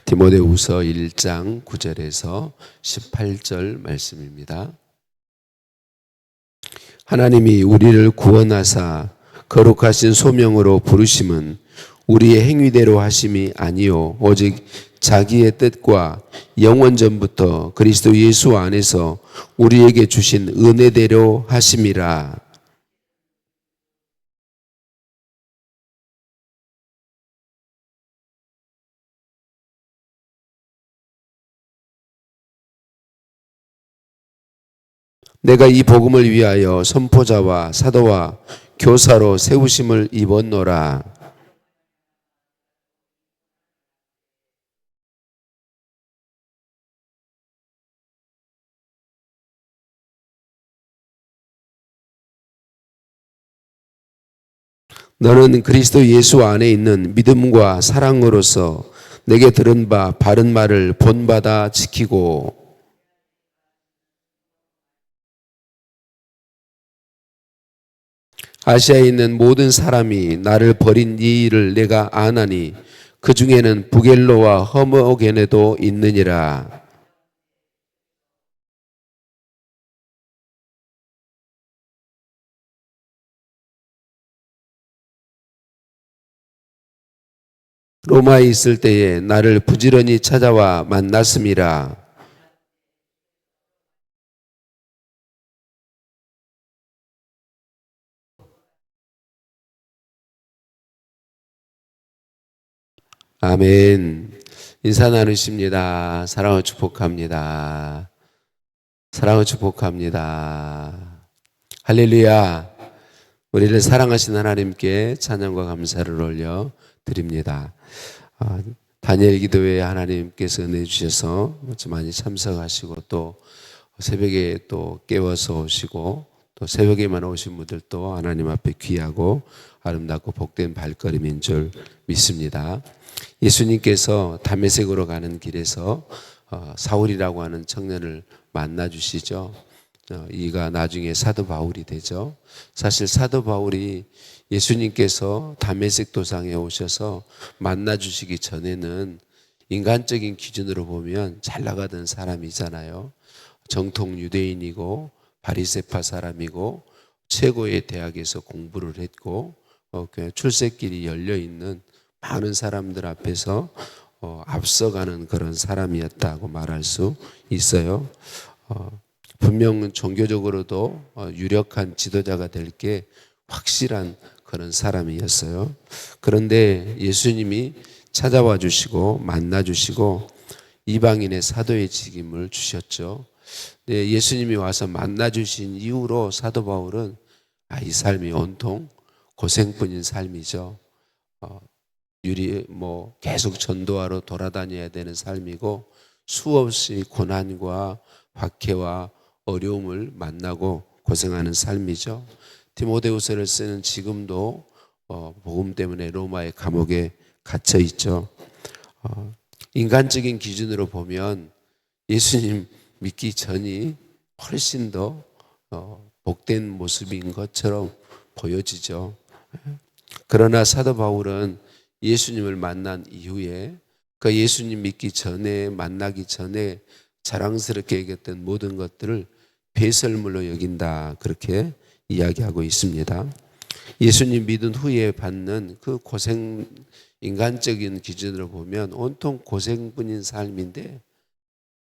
디모데후서 1장 9절에서 18절 말씀입니다. 하나님이 우리를 구원하사 거룩하신 소명으로 부르심은 우리의 행위대로 하심이 아니요 오직 자기의 뜻과 영원 전부터 그리스도 예수 안에서 우리에게 주신 은혜대로 하심이라. 내가 이 복음을 위하여 선포자와 사도와 교사로 세우심을 입었노라. 너는 그리스도 예수 안에 있는 믿음과 사랑으로서 내게 들은 바 바른 말을 본받아 지키고, 아시아에 있는 모든 사람이 나를 버린 이 일을 내가 아나니 그 중에는 부겔로와 허머게네도 있느니라. 로마에 있을 때에 나를 부지런히 찾아와 만났음이라. 아멘. 인사 나누십니다. 사랑을 축복합니다. 사랑을 축복합니다. 할렐루야. 우리를 사랑하신 하나님께 찬양과 감사를 올려 드립니다. 다니엘 기도회에 하나님께서 은혜 주셔서 많이 참석하시고 또 새벽에 또 깨워서 오시고 또 새벽에만 오신 분들도 하나님 앞에 귀하고 아름답고 복된 발걸음인 줄 믿습니다. 예수님께서 다메섹으로 가는 길에서 사울이라고 하는 청년을 만나 주시죠. 이가 나중에 사도 바울이 되죠. 사실 사도 바울이 예수님께서 다메섹 도상에 오셔서 만나 주시기 전에는 인간적인 기준으로 보면 잘 나가던 사람이잖아요. 정통 유대인이고 바리새파 사람이고 최고의 대학에서 공부를 했고 출세길이 열려 있는 많은 사람들 앞에서 앞서가는 그런 사람이었다고 말할 수 있어요. 분명 종교적으로도 유력한 지도자가 될 게 확실한 그런 사람이었어요. 그런데 예수님이 찾아와 주시고 만나 주시고 이방인의 사도의 직임을 주셨죠. 예수님이 와서 만나 주신 이후로 사도 바울은 이 삶이 온통 고생뿐인 삶이죠. 계속 전도하러 돌아다녀야 되는 삶이고 수없이 고난과 박해와 어려움을 만나고 고생하는 삶이죠. 디모데후서를 쓰는 지금도 복음 때문에 로마의 감옥에 갇혀 있죠. 인간적인 기준으로 보면 예수님 믿기 전이 훨씬 더 복된 모습인 것처럼 보여지죠. 그러나 사도 바울은 예수님을 만난 이후에 그 예수님 믿기 전에 만나기 전에 자랑스럽게 여겼던 모든 것들을 배설물로 여긴다, 그렇게 이야기하고 있습니다. 예수님 믿은 후에 받는 그 고생, 인간적인 기준으로 보면 온통 고생뿐인 삶인데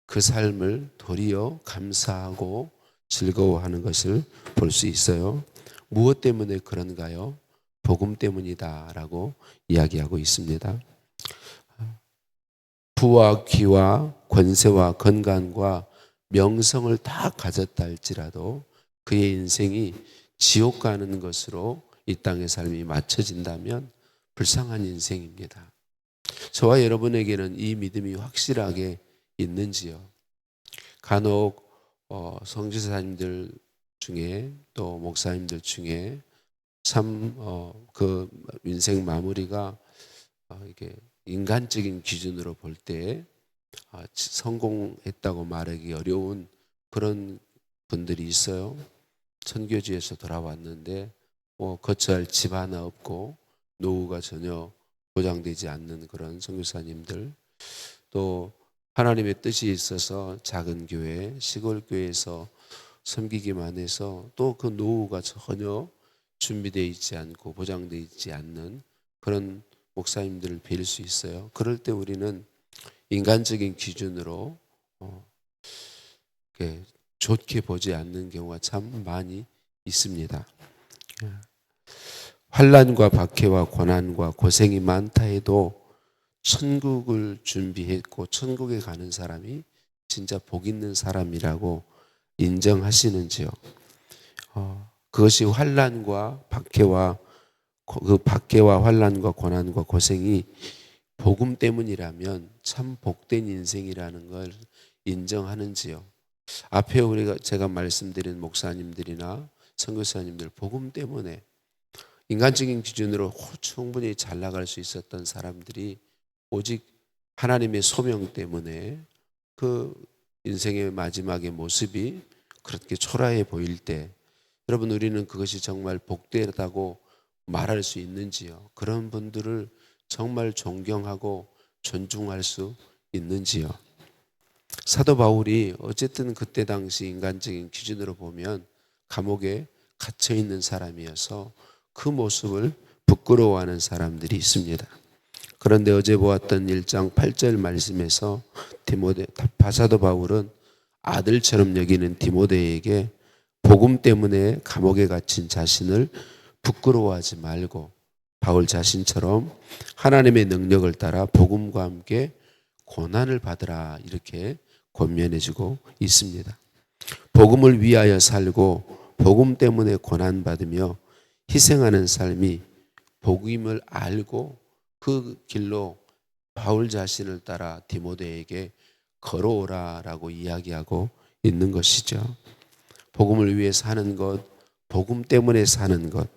그 삶을 도리어 감사하고 즐거워하는 것을 볼 수 있어요. 무엇 때문에 그런가요? 복음 때문이다라고 이야기하고 있습니다. 부와 귀와 권세와 건강과 명성을 다 가졌다 할지라도 그의 인생이 지옥 가는 것으로 이 땅의 삶이 맞춰진다면 불쌍한 인생입니다. 저와 여러분에게는 이 믿음이 확실하게 있는지요? 간혹 성지사님들 중에 또 목사님들 중에 참 그 인생 마무리가 이게 인간적인 기준으로 볼 때 성공했다고 말하기 어려운 그런 분들이 있어요. 선교지에서 돌아왔는데 거처할 집 하나 없고 노후가 전혀 보장되지 않는 그런 선교사님들, 또 하나님의 뜻이 있어서 작은 교회, 시골 교회에서 섬기기만 해서 또 그 노후가 전혀 준비되어 있지 않고 보장되어 있지 않는 그런 목사님들을 뵐 수 있어요. 그럴 때 우리는 인간적인 기준으로 이렇게 좋게 보지 않는 경우가 참 많이 있습니다. 환난과 박해와 고난과 고생이 많다 해도 천국을 준비했고 천국에 가는 사람이 진짜 복 있는 사람이라고 인정하시는지요? 그것이 환난과 박해와 그 박해와 환난과 고난과 고생이 복음 때문이라면 참 복된 인생이라는 걸 인정하는지요? 앞에 제가 말씀드린 목사님들이나 선교사님들 복음 때문에 인간적인 기준으로 충분히 잘 나갈 수 있었던 사람들이 오직 하나님의 소명 때문에 그 인생의 마지막의 모습이 그렇게 초라해 보일 때 여러분 우리는 그것이 정말 복되다고 말할 수 있는지요? 그런 분들을 정말 존경하고 존중할 수 있는지요? 사도 바울이 어쨌든 그때 당시 인간적인 기준으로 보면 감옥에 갇혀 있는 사람이어서 그 모습을 부끄러워하는 사람들이 있습니다. 그런데 어제 보았던 1장 8절 말씀에서 사도 바울은 아들처럼 여기는 디모데에게 복음 때문에 감옥에 갇힌 자신을 부끄러워하지 말고 바울 자신처럼 하나님의 능력을 따라 복음과 함께 고난을 받으라 이렇게 권면해주고 있습니다. 복음을 위하여 살고 복음 때문에 고난받으며 희생하는 삶이 복음을 알고 그 길로 바울 자신을 따라 디모데에게 걸어오라라고 이야기하고 있는 것이죠. 복음을 위해 사는 것, 복음 때문에 사는 것,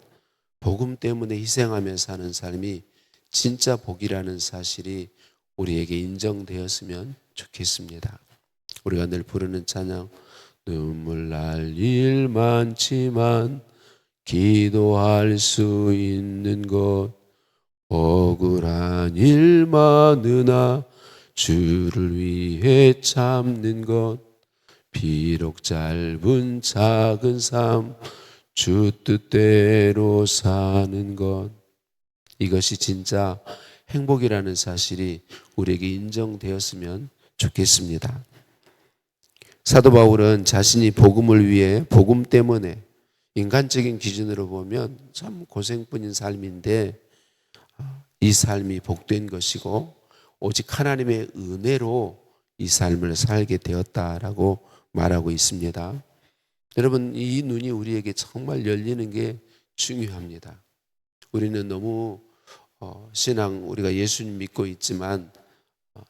복음 때문에 희생하며 사는 삶이 진짜 복이라는 사실이 우리에게 인정되었으면 좋겠습니다. 우리가 늘 부르는 찬양, 눈물 날 일 많지만 기도할 수 있는 것, 억울한 일 많으나 주를 위해 참는 것, 비록 짧은 작은 삶 주 뜻대로 사는 것, 이것이 진짜 행복이라는 사실이 우리에게 인정되었으면 좋겠습니다. 사도 바울은 자신이 복음을 위해 복음 때문에 인간적인 기준으로 보면 참 고생뿐인 삶인데 이 삶이 복된 것이고 오직 하나님의 은혜로 이 삶을 살게 되었다라고 말하고 있습니다. 여러분 이 눈이 우리에게 정말 열리는 게 중요합니다. 우리는 너무 신앙 우리가 예수님 믿고 있지만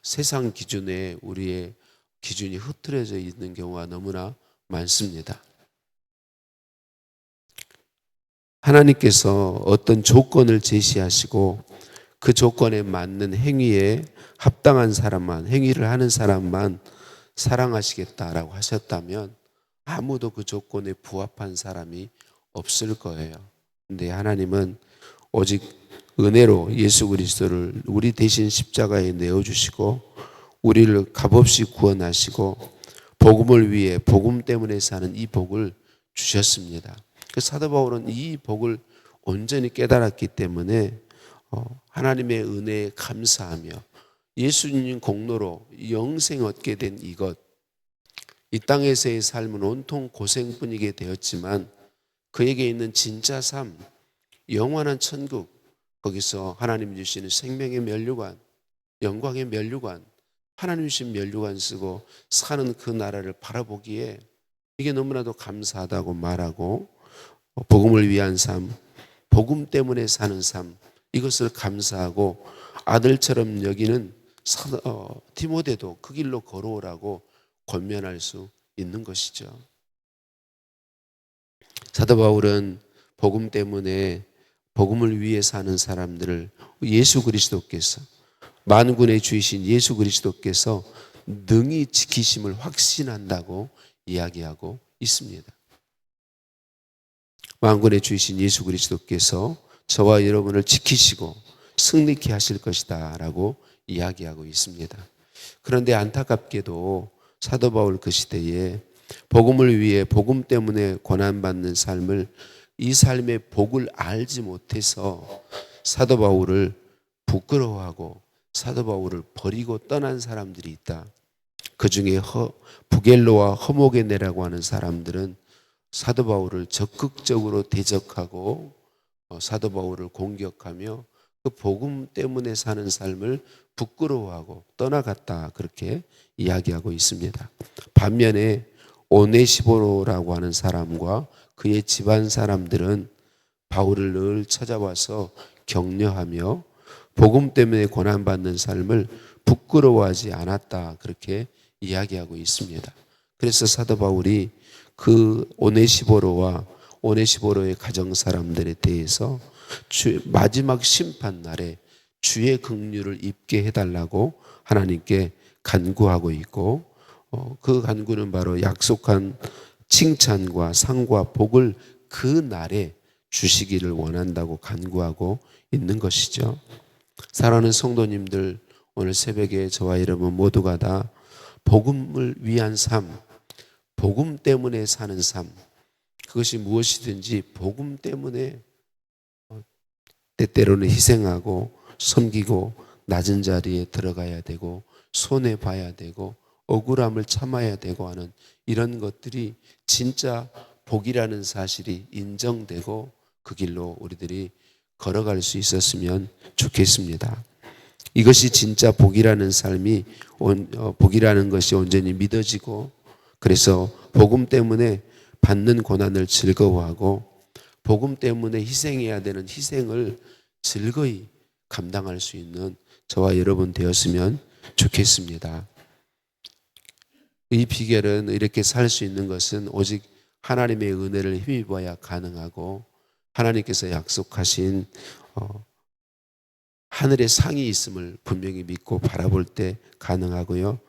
세상 기준에 우리의 기준이 흐트러져 있는 경우가 너무나 많습니다. 하나님께서 어떤 조건을 제시하시고 그 조건에 맞는 행위에 합당한 사람만, 행위를 하는 사람만 사랑하시겠다라고 하셨다면 아무도 그 조건에 부합한 사람이 없을 거예요. 근데 하나님은 오직 은혜로 예수 그리스도를 우리 대신 십자가에 내어주시고 우리를 값없이 구원하시고 복음을 위해 복음 때문에 사는 이 복을 주셨습니다. 사도 바울은 이 복을 온전히 깨달았기 때문에 하나님의 은혜에 감사하며 예수님 공로로 영생 얻게 된 이것, 이 땅에서의 삶은 온통 고생뿐이게 되었지만 그에게 있는 진짜 삶, 영원한 천국, 거기서 하나님 주시는 생명의 면류관, 영광의 면류관, 하나님 주신 면류관 쓰고 사는 그 나라를 바라보기에 이게 너무나도 감사하다고 말하고 복음을 위한 삶, 복음 때문에 사는 삶, 이것을 감사하고 아들처럼 여기는 디모데도 그 길로 걸어오라고 권면할 수 있는 것이죠. 사도 바울은 복음 때문에 복음을 위해 사는 사람들을 예수 그리스도께서 만군의 주이신 예수 그리스도께서 능히 지키심을 확신한다고 이야기하고 있습니다. 만군의 주이신 예수 그리스도께서 저와 여러분을 지키시고 승리케 하실 것이다 라고 이야기하고 있습니다. 그런데 안타깝게도 사도 바울 그 시대에 복음을 위해 복음 때문에 고난받는 삶을, 이 삶의 복을 알지 못해서 사도 바울을 부끄러워하고 사도 바울을 버리고 떠난 사람들이 있다. 그 중에 부겔로와 허모게네라고 하는 사람들은 사도 바울을 적극적으로 대적하고 사도 바울을 공격하며 그 복음 때문에 사는 삶을 부끄러워하고 떠나갔다, 그렇게 이야기하고 있습니다. 반면에 오네시보로라고 하는 사람과 그의 집안 사람들은 바울을 늘 찾아와서 격려하며 복음 때문에 고난받는 삶을 부끄러워하지 않았다, 그렇게 이야기하고 있습니다. 그래서 사도 바울이 그 오네시보로와 오네시보로의 가정 사람들에 대해서 마지막 심판 날에 주의 긍휼을 입게 해달라고 하나님께 간구하고 있고, 그 간구는 바로 약속한 칭찬과 상과 복을 그 날에 주시기를 원한다고 간구하고 있는 것이죠. 사랑하는 성도님들, 오늘 새벽에 저와 여러분 모두가 다 복음을 위한 삶, 복음 때문에 사는 삶, 그것이 무엇이든지 복음 때문에 때때로는 희생하고 섬기고 낮은 자리에 들어가야 되고 손해봐야 되고 억울함을 참아야 되고 하는 이런 것들이 진짜 복이라는 사실이 인정되고 그 길로 우리들이 걸어갈 수 있었으면 좋겠습니다. 이것이 진짜 복이라는 삶이, 복이라는 것이 온전히 믿어지고, 그래서 복음 때문에 받는 고난을 즐거워하고 복음 때문에 희생해야 되는 희생을 즐거이 감당할 수 있는 저와 여러분 되었으면 좋겠습니다. 이 비결은, 이렇게 살 수 있는 것은 오직 하나님의 은혜를 힘입어야 가능하고, 하나님께서 약속하신 하늘의 상이 있음을 분명히 믿고 바라볼 때 가능하고요.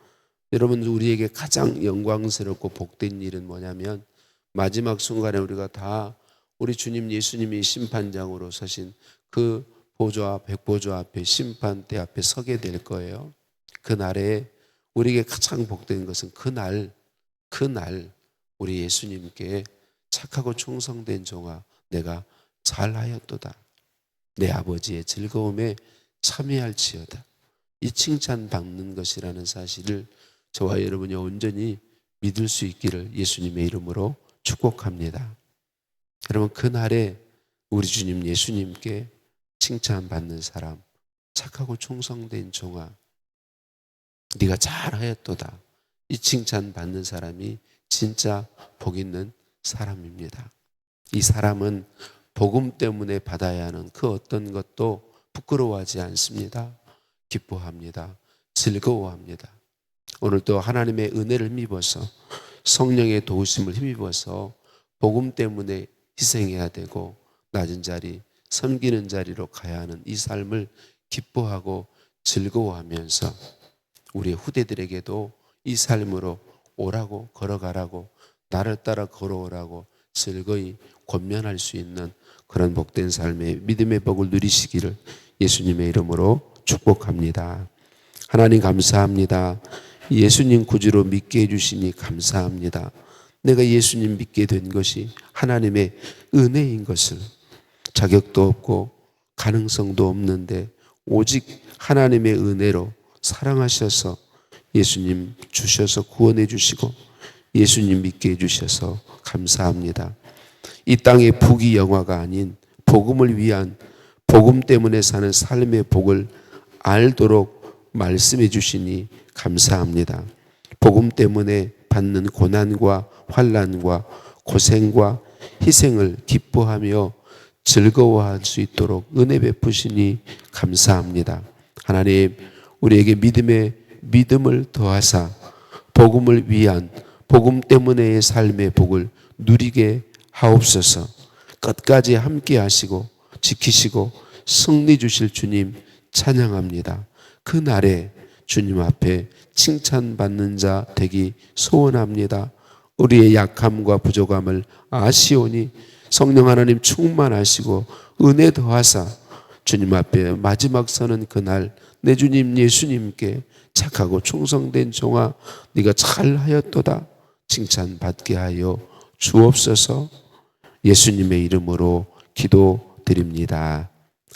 여러분, 우리에게 가장 영광스럽고 복된 일은 뭐냐면, 마지막 순간에 우리가 다 우리 주님 예수님이 심판장으로 서신 그 보좌, 백보좌 앞에, 심판대 앞에 서게 될 거예요. 그 날에 우리에게 가장 복된 것은 그날 우리 예수님께 착하고 충성된 종아, 내가 잘하였도다, 내 아버지의 즐거움에 참여할지어다, 이 칭찬 받는 것이라는 사실을 저와 여러분이 온전히 믿을 수 있기를 예수님의 이름으로 축복합니다. 여러분, 그날에 우리 주님 예수님께 칭찬받는 사람, 착하고 충성된 종아, 네가 잘하였도다, 이 칭찬받는 사람이 진짜 복 있는 사람입니다. 이 사람은 복음 때문에 받아야 하는 그 어떤 것도 부끄러워하지 않습니다. 기뻐합니다. 즐거워합니다. 오늘도 하나님의 은혜를 힘입어서, 성령의 도우심을 힘입어서 복음 때문에 희생해야 되고 낮은 자리, 섬기는 자리로 가야 하는 이 삶을 기뻐하고 즐거워하면서 우리의 후대들에게도 이 삶으로 오라고, 걸어가라고, 나를 따라 걸어오라고 즐거이 권면할 수 있는 그런 복된 삶의 믿음의 복을 누리시기를 예수님의 이름으로 축복합니다. 하나님 감사합니다. 예수님 구주로 믿게 해주시니 감사합니다. 내가 예수님 믿게 된 것이 하나님의 은혜인 것을, 자격도 없고 가능성도 없는데 오직 하나님의 은혜로 사랑하셔서 예수님 주셔서 구원해 주시고 예수님 믿게 해주셔서 감사합니다. 이 땅의 부귀 영화가 아닌 복음을 위한, 복음 때문에 사는 삶의 복을 알도록 말씀해 주시니 감사합니다. 복음 때문에 받는 고난과 환난과 고생과 희생을 기뻐하며 즐거워할 수 있도록 은혜 베푸시니 감사합니다. 하나님, 우리에게 믿음을 더하사 복음을 위한, 복음 때문에의 삶의 복을 누리게 하옵소서. 끝까지 함께 하시고 지키시고 승리 주실 주님 찬양합니다. 그 날에 주님 앞에 칭찬받는 자 되기 소원합니다. 우리의 약함과 부족함을 아시오니 성령 하나님 충만하시고 은혜 더하사 주님 앞에 마지막 서는 그날 내 주님 예수님께 착하고 충성된 종아 네가 잘하였도다 칭찬받게 하여 주옵소서. 예수님의 이름으로 기도드립니다.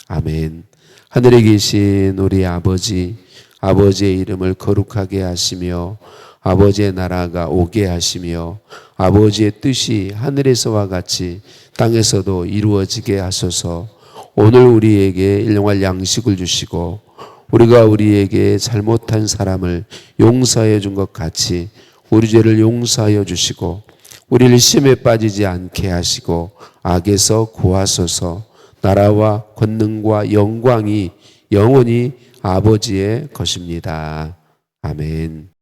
아멘. 하늘에 계신 우리 아버지, 아버지의 이름을 거룩하게 하시며 아버지의 나라가 오게 하시며 아버지의 뜻이 하늘에서와 같이 땅에서도 이루어지게 하소서. 오늘 우리에게 일용할 양식을 주시고 우리가 우리에게 잘못한 사람을 용서해 준 것 같이 우리 죄를 용서하여 주시고 우리를 시험에 빠지지 않게 하시고 악에서 구하소서. 나라와 권능과 영광이 영원히 아버지의 것입니다. 아멘.